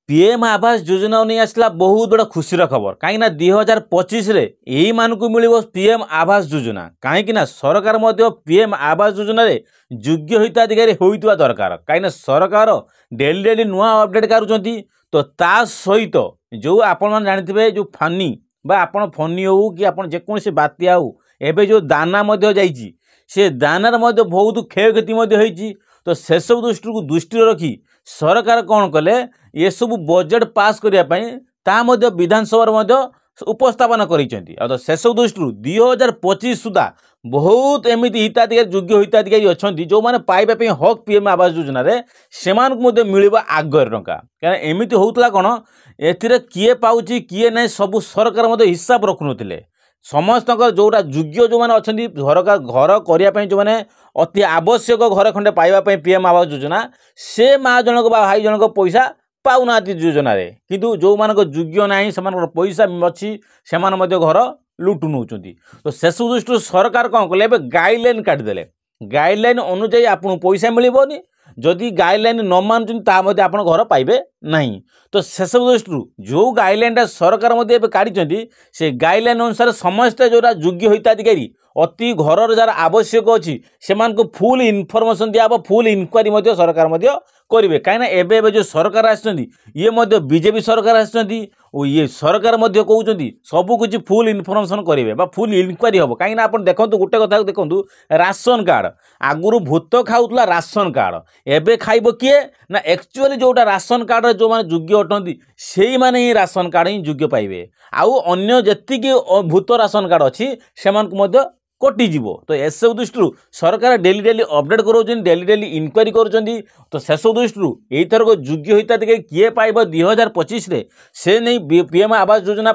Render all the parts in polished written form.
PM Awas Yojana नहीं आसला बहुत बड़ा खुशी खबर कहीं 2025 यही मानक मिल पीएम आवास योजना कहीं सरकार पीएम आवास योजना योग्य हिताधिकारी होता दरकार कहीं सरकार डेली डेली नुआ अपडेट करुँच तो ता सहित जो आपण जानते जो फानी आपण फनी हो कि आप जेकोसी बात्या हो एवं जो दाना जाइए से दानार बहुत क्षयक्षति तो से सब दृष्टि रखी सरकार कौन कले ये सब बजेट पास करने विधानसभा उपस्थापन कर शेष दृष्टि 2025 सुधा बहुत एमती हिताधिकारी योग्य हिताधिकारी अच्छा जो मैंने पाइबा हक पीएम आवास योजना से मिल आगर टंका क्या एमती होता कौन किए पाँच किए ना सब सरकार हिसाब रखुन समस्त जोटा योग्य जो मैंने अच्छा घर करने जो मैंने अति आवश्यक घर खंडे पाइबापी पीएम आवास योजना से माँ जनक भाई जनक पैसा पाऊना योजना किंतु जो मानक योग्य ना से पैसा अच्छी से घर लुटु नौ तो शेष दृष्टि सरकार कौन कले गाइडलाइन काटिदेले गाइडलाइन अनुजाई आपको पैसा मिलबनी जदि गाइडलाइन न मानुंट आप घर पाइबे नहीं तो शेष दृष्टि जो गाइडलाइन सरकार काढ़ी से गाइडलाइन अनुसार समस्ते जोरा योग्य हिताधिकारी अति घर जार आवश्यक अच्छी से फुल इनफर्मेशन दिया फुल इनक्वारी सरकार करेंगे कहीं जो सरकार ये बीजेपी सरकार ये सरकार कहते सबकि फुल इनफर्मेशन करेंगे फुल इनक्वारी हम कहीं आप देखो गोटे कथा देखो राशन कार्ड आगुरी भूत खाऊला राशन कार्ड एवं खाइब किए ना एक्चुअली जोटा राशन कार्ड जो मैंने योग्य अटंती से मैंने ही राशन कार्ड ही योग्य पाइबे आउ अन्य जी भूत राशन कार्ड अच्छी से कटिଯିव तो एसब दृष्टि सरकार डेली डेली अपडेट करों डेली डेली इनक्वारी करुँच तो शेष दृष्टि यही थरक योग्य हिताधिकारी किए पाइब 2025 से नहीं पीएम आवास योजना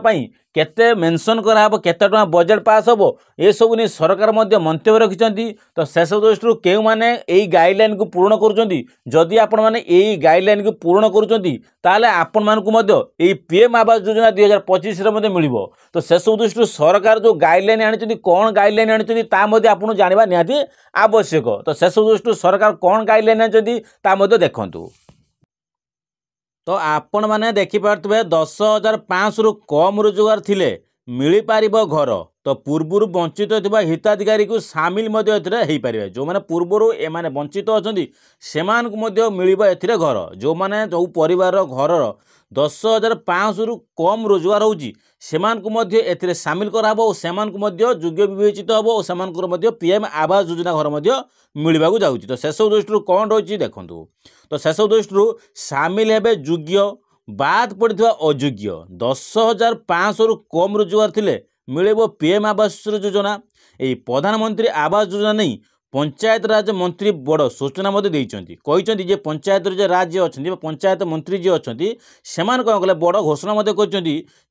केते मेंशन कराब केते टका बजेट पास हम ये सब नहीं सरकार मंतव्य रखिंट तो शेष दृष्टि क्यों मैंने यही गाइडलाइन को पूर्ण करुँच आपण मैंने यही गाइडलाइन को पूर्ण करुँच आपण मानक पीएम आवास योजना 2025 मिल तो शेष दृष्टि सरकार जो गाइडलाइन आनी कौन गाइडलाइन आनी आपको जानवा निहाती आवश्यक तो शेष दृष्टि सरकार कौन गाइडलाइन आनी देखु तो आपण मैंने देखिपे 10,500 रु कम रोजगार थिले मिल पार घर तो पूर्वर वंचित होता हिताधिकारी को सामिल हो पारे जो मैंने पूर्वर एमाने वंचित अच्छा से मिल घर जो मैंने जो परिवार घर 10,500 रु कम रोजगार होची से सामिल कराब और से योग्य विवेचित हम और से पीएम आवास योजना घर मिलवा जाऊँगी तो शेष दृष्टि कौन रही देखूँ तो शेष दृष्टि सामिल हे योग्य बाद पड़ता अयोग्य 10,500 रु कम रोजगार थिले मिले पीएम आवास योजना यही प्रधानमंत्री आवास योजना नहीं पंचायत राज मंत्री बड़ सूचना कहते जे पंचायत राज जी अच्छा पंचायत मंत्री जी अच्छा से कौन कले बड़ घोषणा कर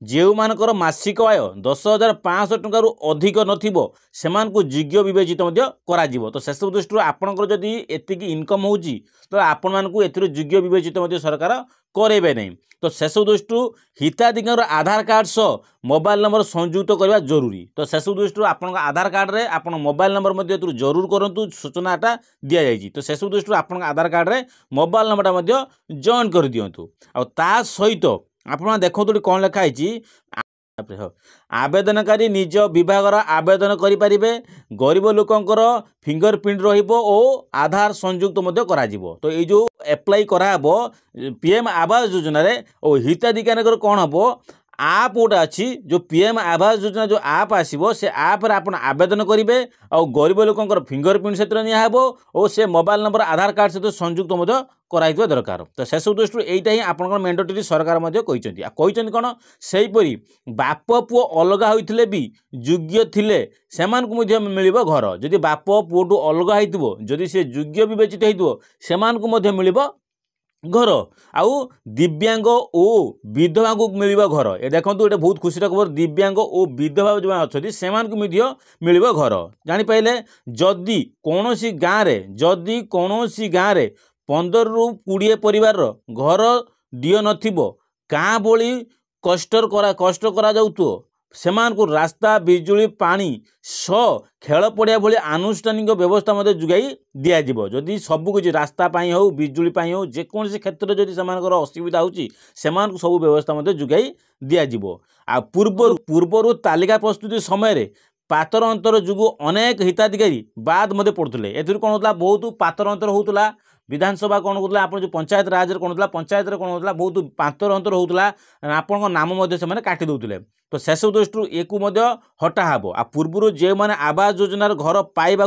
जो मानकर मासिक आय 10,500 टंका अधिक नथिबो सेमानकु योग्य विवेचित करा तो शेष दृष्टि आपंकर जदि एतिकी इनकम होउची तो आपण मानकु एथिरो योग्य विवेचित सरकार करेबे नहीं तो शेष दृष्टि हिताधिकारी आधार कार्ड सह मोबाइल नंबर संयुक्त करवा जरूरी तो शेष दृष्टि आपण आधार कार्ड रे आपण मोबाइल नंबर जरूर करूँ सूचनाटा दि जाएगी तो शेष दृष्टि आपण आधार कार्ड रे मोबाइल नंबरटा जॉइन कर दिंतु आ सहित आप देखो कौन लिखाई आवेदनकारी निज विभागर आवेदन करें गरीब लोकंकर फिंगरप्रिंट रहिबो और आधार संयुक्त करा तो ये जो एप्लाई कराब पीएम आवास योजना रे और हिताधिकारी कौन हम आप गोटे अच्छी जो पीएम आवास योजना जो आप आसो से आप आवेदन करेंगे और गरीब लोकंकर फिंगरप्रिंट से निहब और से मोबाइल नंबर आधार कार्ड सहित संयुक्त कराई दरकार तो शेष दृष्टि यहीटा ही आप मैंडेटरी सरकार कहते कौन सेहीपरि बाप पुओ अलग होते भी योग्य थिले से मिल घर जदि बाप पुओ अलग हो जदि से योग्य विवेचित हो मिल घर आउ दिव्यांग और विधवा को मिल घर ये देखो ये बहुत खुशी खबर दिव्यांग और विधवा जो अच्छा से मिल घर जापारे जदि कौन गाँव में 15 रु 20 परिवार घर दिय नथिबो काँ बोली कष्ट करा जाउथो ସେମାନଙ୍କୁ ରାସ୍ତା ବିଜୁଳି ପାଣି ଖେଳ ପଡ଼ିଆ ଭଳି ଆନୁଷ୍ଠାନିକ ବ୍ୟବସ୍ଥା ମଧ୍ୟ ଯୋଗାଇ ଦିଆଯିବ। ଯଦି ସବୁକିଛି ରାସ୍ତା ପାଇଁ ହେଉ ବିଜୁଳି ପାଇଁ ହେଉ ଯେକୌଣସି କ୍ଷେତ୍ରରେ ଯଦି ସେମାନଙ୍କର ଅସୁବିଧା ହେଉଛି ସେମାନଙ୍କୁ ସବୁ ବ୍ୟବସ୍ଥା ମଧ୍ୟ ଯୋଗାଇ ଦିଆଯିବ। ଆଉ ପୂର୍ବରୁ ତାଲିକା ପ୍ରସ୍ତୁତି ସମୟରେ ପାତର ଅନ୍ତର ଯୋଗୁଁ ଅନେକ ହିତାଧିକାରୀ ବାଦ ମଧ୍ୟ ପଡ଼ୁଥିଲେ। ଏଥିରୁ କ'ଣ ହେଉଥିଲା, ବହୁତ ପାତର ଅନ୍ତର ହେଉଥିଲା। विधानसभा कौन होता आप जो पंचायत राज कौन होता पंचायत कौन होता बहुत पांतर अंतर होता आपण नाम से काटी दौले। तो शेष दृष्टि एक हटाहब आ पूर्व जो मैंने आवास योजनार घर पाइबा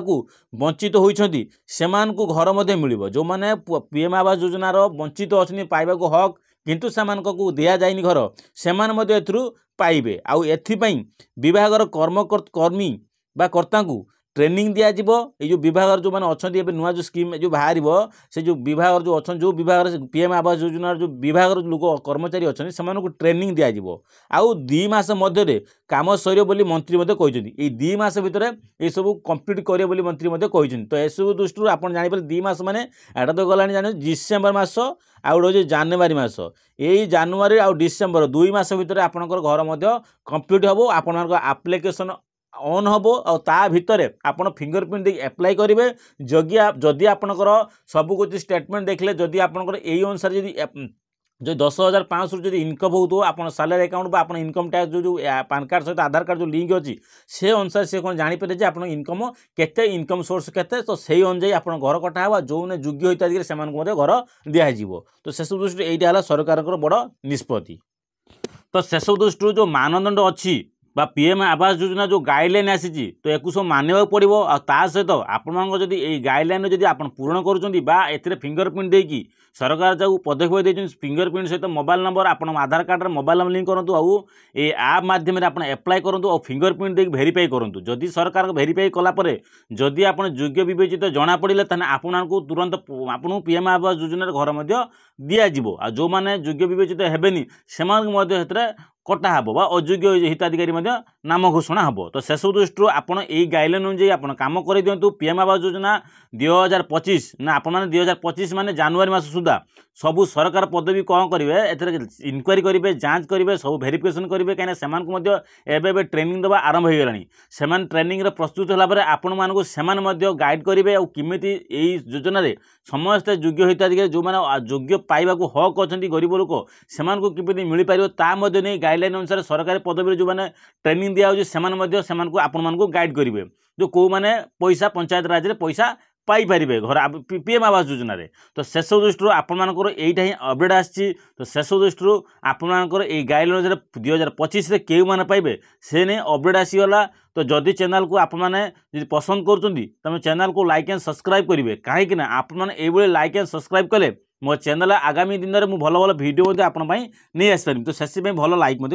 वंचित होती से घर मिल जो मैंने पीएम आवास योजनार वंचित अच्छी पाइबा हक किंतु से दि जाए घर से पाइबे। आउ एथिपाई विभागर कर्मी बा कर्ता ट्रेनिंग दिज्व ये जो विभाग जो मैंने अच्छा नुआ जो स्कीम जो बाहर से जो विभाग जो अच्छा जो विभाग पीएम आवास योजना जो विभाग लोक कर्मचारी अच्छा से ट्रेनिंग दिज्व। आउ 2 मास मध्य काम सर बोली मंत्री कहते 2 मास भितर ये सब कंप्लीट करे बोली मंत्री कहते। तो यू दृष्टि आप जापर 2 मास मैंने एटा तो गला जान डिसेम्बर मास आउ गोटे जनवरी मास यही जनवरी आउ डिसेम्बर 2 मास भितर आपंकर घर कंप्लीट हम आपण आप्लिकेसन ऑन हम और भितर आपण फिंगरप्रिंट दे अप्लाई करेंगे। जदि आपणकर सबकुछ स्टेटमेंट देखले जदि आपणकर यही अनुसार जो 10,500 जो इनकम हो आप सैलरी अकाउंट आप इनकम टैक्स जो पैन कार्ड सहित आधार कार्ड जो लिंक अच्छी से अनुसार से कौन जापर जे आप इनकम केते इनकम सोर्स केते तो सही अनुजाई आप घर कटा जो मैंने योग्य होता से घर दिज्व। तो शेष दृष्टि यहाँ सरकार बड़ निष्पत्ति। तो शेष दृष्टि जो मानदंड अच्छी बा पीएम आवास योजना जो गाइडलाइन आसी तो एक सब मानवा पड़ो आ सहित आपड़ी ये गाइडलाइन जब आप पूरण कर फिंगरप्रिंट देकी सरकार जो पदक्षेप देते फिंगरप्रिंट सहित मोबाइल नंबर आप आधार कार्ड मोबाइल नंबर लिंक करूँ आउ ये आप माध्यम आप एप्लाय करूँ और फिंगरप्रिंट देकी वेरीफाई करूँ। जदि सरकार वेरीफाई कलापर जदि आप योग्य विवेचित जना पड़े आपको तुरंत आपको पीएम आवास योजनार घर दिज्व। आ जो मैंने योग्य विवेचित हेबेनी से कटा हम अयोग्य हिताधिकारी नाम घोषणा हम। तो शेष दृष्टि आपड़ यही गाइडलाइन अनुजाई आप कम कर दिंतु। पीएम आवास योजना 2025 ना आप 2025 माने जनवरी मास सुधा सबू सरकार पदवी कौन करेंगे ए इनक्वारी करेंगे जांच करेंगे सब वेरिफिकेशन करेंगे कहीं ट्रेनिंग देवा आरंभ हो गलानी से ट्रेनिंग प्रस्तुत होगापर आपण मानक से गाइड करेंगे और किमिति यही योजन समस्ते योग्य हिताधिकारी जो मैंने योग्य पाइबा हक अच्छा गरीब लोक से किमिति मिल पार नहीं गाइडलाइन अनुसार सरकारी पदवी जो मैंने ट्रेनिंग दिया से आपण गाइड करेंगे जो कौ मैंने पैसा पंचायत राज में पैसा पाई पारे घर पीएम आवास योजना रे। तो शेष दृष्टि आपर यहीटा ही अपडेट आसी। तो शेष दृष्टि आपर ये गाइडलाइन 2025 क्यों मैंने पाइबे से नहीं अपडेट आसीगला। तो जदि चैनल को आप पसंद कर चैनल को लाइक एंड सब्सक्राइब करेंगे कहीं आप लाइक एंड सब्सक्राइब कले मो चैनल आगामी दिन में भल भल भिडियो नहीं आसपारी। तो से भल लाइक